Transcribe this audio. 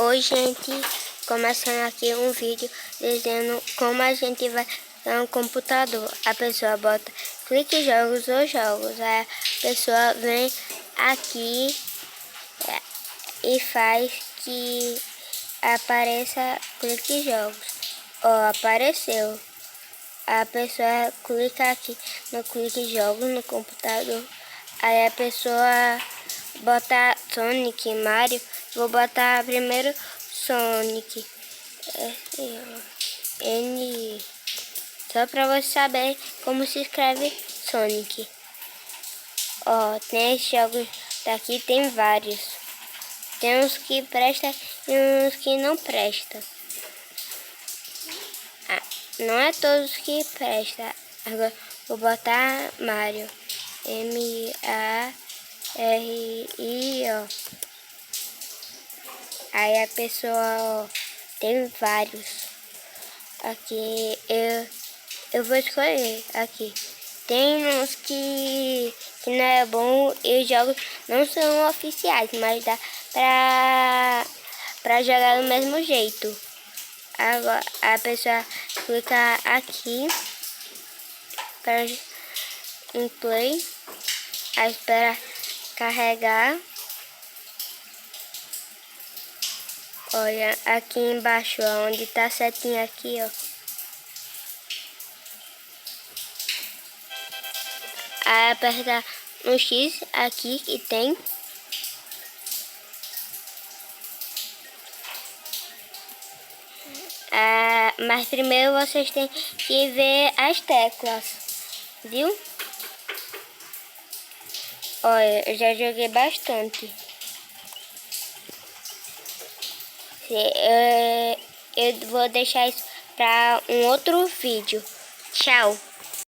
Oi, gente, começando aqui um vídeo dizendo como a gente vai no computador. A pessoa bota clique jogos ou jogos, aí a pessoa vem aqui e faz que apareça clique jogos. Ó, apareceu. A pessoa clica aqui no clique jogos no computador. Aí a pessoa bota Sonic, Mario. Vou botar primeiro Sonic. N. Só pra você saber como se escreve Sonic. Ó, tem esses jogos daqui, tem vários. Tem uns que prestam e uns que não prestam. Não é todos que prestam. Agora vou botar Mario. M-A-R-I-O. Aí a pessoa, ó, tem vários. Aqui eu vou escolher aqui. Tem uns que não é bom e os jogos não são oficiais, mas dá pra jogar do mesmo jeito. Agora a pessoa clica aqui em play, aí espera carregar. Olha aqui embaixo, ó, onde tá a setinha aqui, ó. Aí aperta no X aqui que tem. Mas primeiro vocês têm que ver as teclas, viu? Olha, eu já joguei bastante. Eu vou deixar isso para um outro vídeo. Tchau!